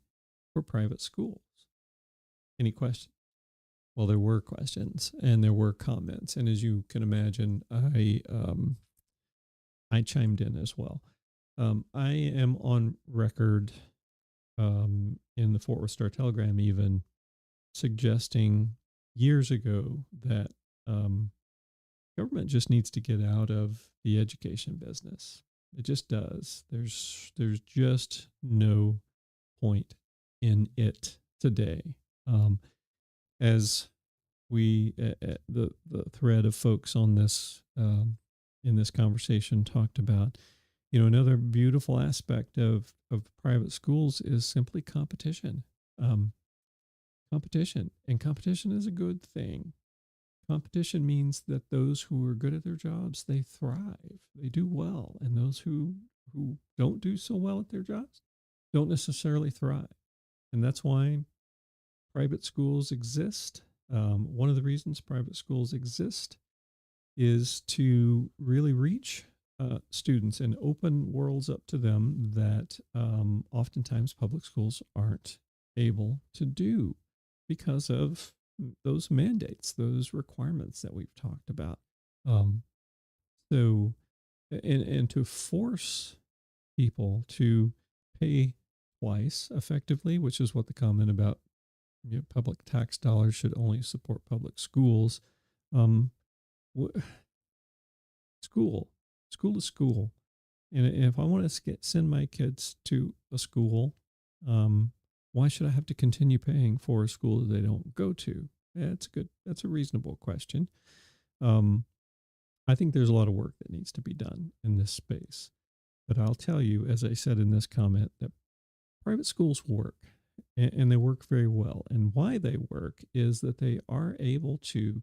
for private schools." Any questions? Well, there were questions and there were comments, and as you can imagine, I chimed in as well. I am on record in the Fort Worth Star Telegram, even suggesting years ago that government just needs to get out of the education business. It just does. There's just no point in it today. As we the thread of folks on this in this conversation talked about, another beautiful aspect of private schools is simply competition. Competition, and competition is a good thing. Competition means that those who are good at their jobs, they thrive, they do well, and those who don't do so well at their jobs don't necessarily thrive. And that's why private schools exist. One of the reasons private schools exist is to really reach students and open worlds up to them that oftentimes public schools aren't able to do because of those mandates, those requirements that we've talked about. So, and to force people to pay twice effectively, which is what the comment about public tax dollars should only support public schools. Um, school, school is school, and if I want to send my kids to a school, um, why should I have to continue paying for a school that they don't go to? That's good. That's a reasonable question. Um, I think there's a lot of work that needs to be done in this space. But I'll tell you, as I said in this comment, that private schools work and they work very well. And why they work is that they are able to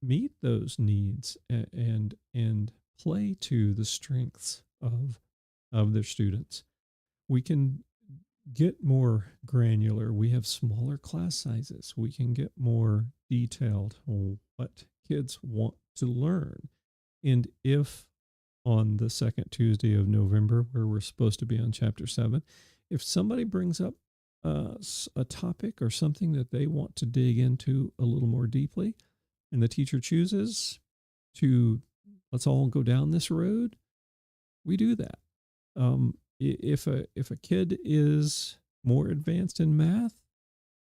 meet those needs and play to the strengths of their students. We can get more granular. We have smaller class sizes. We can get more detailed on what kids want to learn. And if on the second Tuesday of November, where we're supposed to be on chapter 7, if somebody brings up a topic or something that they want to dig into a little more deeply, and the teacher chooses to, let's all go down this road, we do that. If a kid is more advanced in math,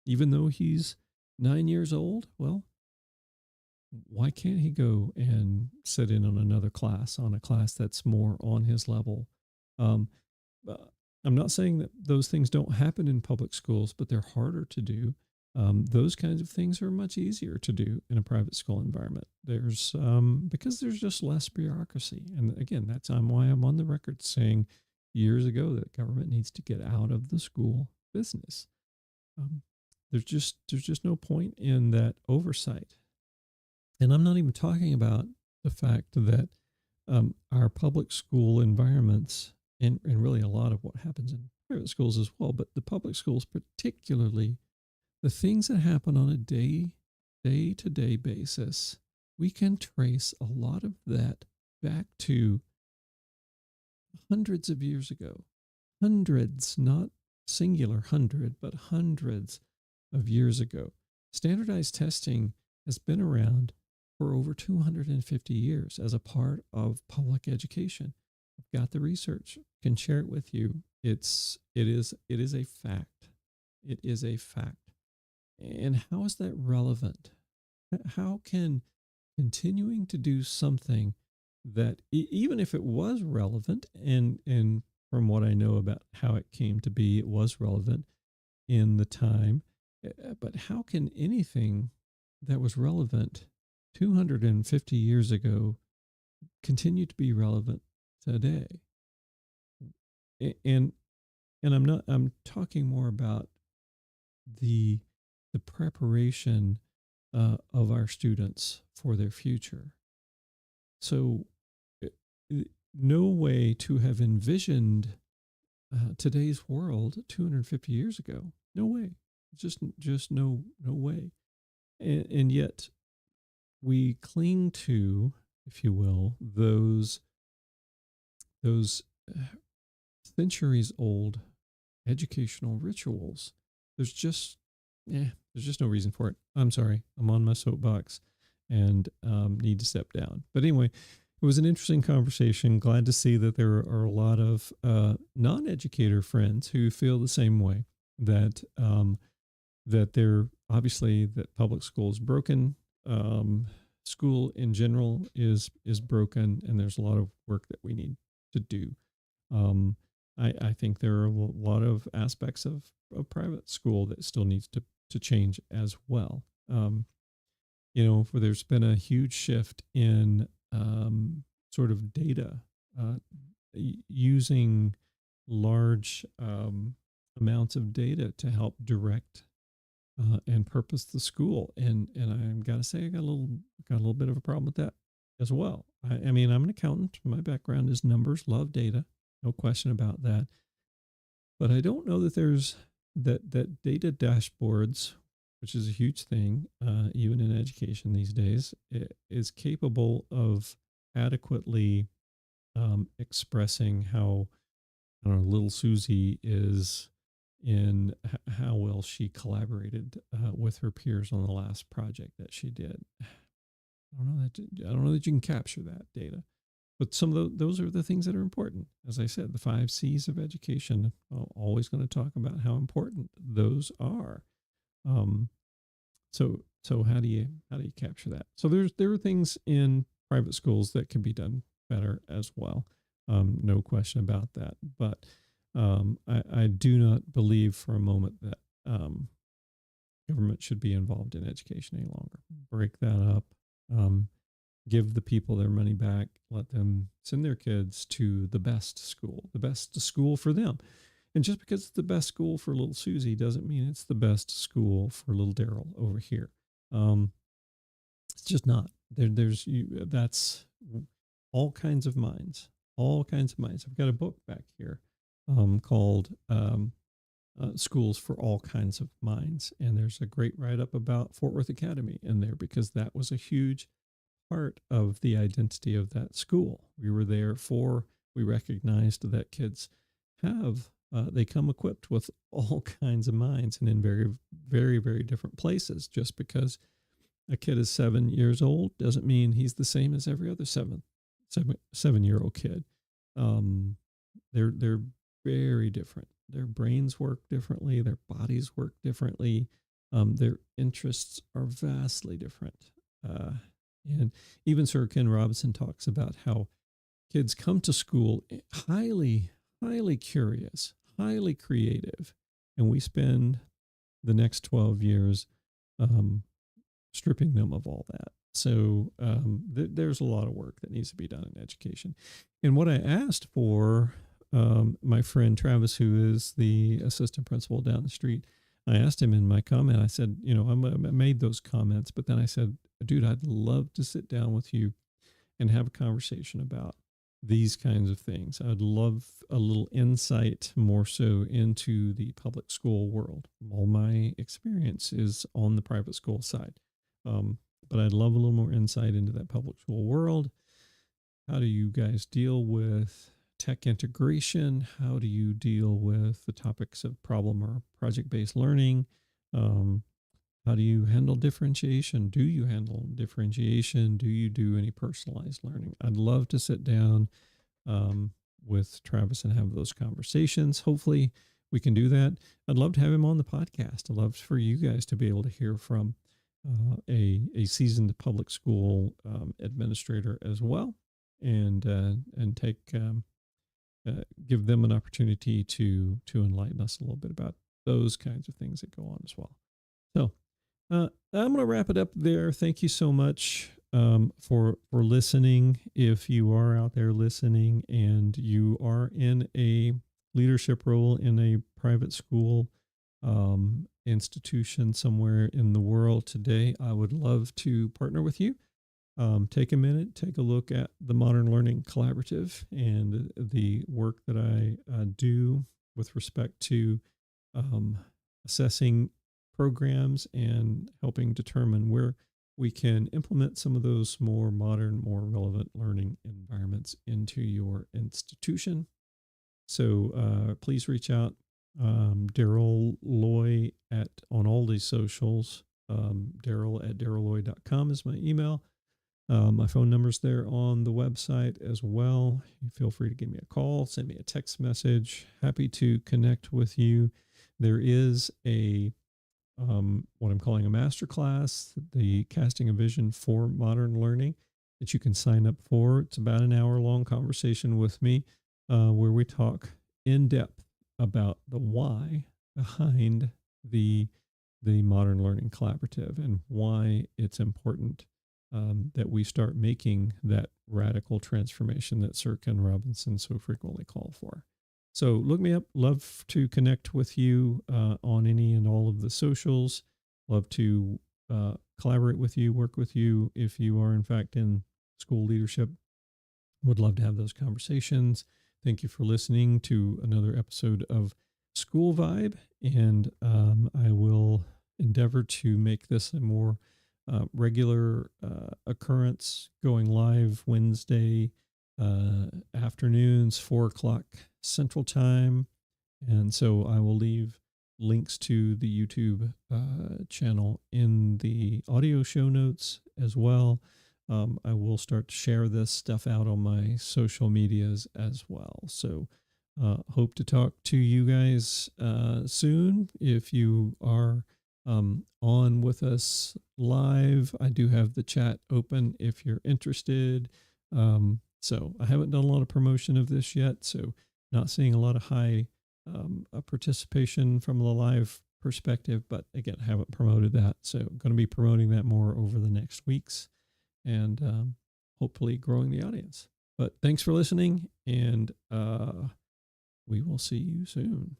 even though he's 9 years old, well, why can't he go and sit in on a class that's more on his level? Um, I'm not saying that those things don't happen in public schools, but they're harder to do. Those kinds of things are much easier to do in a private school environment. There's because there's just less bureaucracy, and again, that's why I'm on the record saying years ago that government needs to get out of the school business. There's just no point in that oversight. And I'm not even talking about the fact that our public school environments, and really a lot of what happens in private schools as well, but the public schools particularly, the things that happen on a day-to-day basis, we can trace a lot of that back to hundreds of years ago. Hundreds, not singular hundred, but hundreds of years ago. Standardized testing has been around for over 250 years as a part of public education. I've got the research, can share it with you. It is a fact. It is a fact. And how is that relevant? How can continuing to do something that even if it was relevant, and from what I know about how it came to be, it was relevant in the time, but how can anything that was relevant 250 years ago continue to be relevant today? And I'm talking more about the preparation of our students for their future. So no way to have envisioned today's world 250 years ago. No way. Just no way. And yet we cling to, if you will, those centuries old educational rituals. There's just no reason for it. I'm sorry. I'm on my soapbox and need to step down. But anyway, it was an interesting conversation. Glad to see that there are a lot of non-educator friends who feel the same way, that that they're obviously that public school is broken. School in general is broken, and there's a lot of work that we need to do. I think there are a lot of aspects of private school that still needs to change as well. There's been a huge shift in sort of data, using large amounts of data to help direct and purpose the school. And I've got to say, I got a little bit of a problem with that as well. I mean, I'm an accountant. My background is numbers, love data, no question about that. But I don't know that there's that data dashboards, which is a huge thing, even in education these days, is capable of adequately expressing how, I don't know, little Susie is in how well she collaborated with her peers on the last project that she did. I don't know that you can capture that data. But some of those are the things that are important. As I said, the 5 C's of education. I'm always going to talk about how important those are. Um, so how do you capture that? So there are things in private schools that can be done better as well. No question about that. But I do not believe for a moment that government should be involved in education any longer. Break that up. Um, Give the people their money back. Let them send their kids to the best school for them. And just because it's the best school for little Susie doesn't mean it's the best school for little Daryl over here. Um, it's just not. That's all kinds of minds, all kinds of minds. I've got a book back here called Schools for All Kinds of Minds. And there's a great write up about Fort Worth Academy in there because that was a huge part of the identity of that school. We were there we recognized that kids they come equipped with all kinds of minds and in very, very, very different places. Just because a kid is 7 years old doesn't mean he's the same as every other 7-year-old kid. They're very different. Their brains work differently. Their bodies work differently. Their interests are vastly different. And even Sir Ken Robinson talks about how kids come to school highly, highly curious, highly creative, and we spend the next 12 years stripping them of all that. So there's a lot of work that needs to be done in education. And what I asked for, my friend Travis, who is the assistant principal down the street, I asked him in my comment, I said, I made those comments, but then I said, dude, I'd love to sit down with you and have a conversation about these kinds of things. I'd love a little insight more so into the public school world. All my experience is on the private school side. But I'd love a little more insight into that public school world. How do you guys deal with tech integration? How do you deal with the topics of problem or project-based learning? How do you handle differentiation? Do you handle differentiation? Do you do any personalized learning? I'd love to sit down with Travis and have those conversations. Hopefully we can do that. I'd love to have him on the podcast. I'd love for you guys to be able to hear from a seasoned public school administrator as well, and give them an opportunity to enlighten us a little bit about those kinds of things that go on as well. So I'm going to wrap it up there. Thank you so much for listening. If you are out there listening and you are in a leadership role in a private school institution somewhere in the world today, I would love to partner with you. Take a minute, take a look at the Modern Learning Collaborative and the work that I do with respect to assessing programs and helping determine where we can implement some of those more modern, more relevant learning environments into your institution. So please reach out. Daryl Loy on all these socials. Daryl@darylloy.com is my email. My phone number's there on the website as well. Feel free to give me a call, send me a text message. Happy to connect with you. There is a what I'm calling a masterclass, the Casting a Vision for Modern Learning, that you can sign up for. It's about an hour-long conversation with me where we talk in depth about the why behind the Modern Learning Collaborative and why it's important that we start making that radical transformation that Sir Ken Robinson so frequently called for. So look me up. Love to connect with you on any and all of the socials. Love to collaborate with you, work with you if you are in fact in school leadership. Would love to have those conversations. Thank you for listening to another episode of School Vibe, and I will endeavor to make this a more regular occurrence, going live Wednesday afternoons, 4:00 Central Time. And so I will leave links to the YouTube channel in the audio show notes as well. I will start to share this stuff out on my social medias as well. So hope to talk to you guys soon. If you are on with us live, I do have the chat open if you're interested. So I haven't done a lot of promotion of this yet, so not seeing a lot of high participation from the live perspective, but again, haven't promoted that. So I'm going to be promoting that more over the next weeks and hopefully growing the audience. But thanks for listening, and we will see you soon.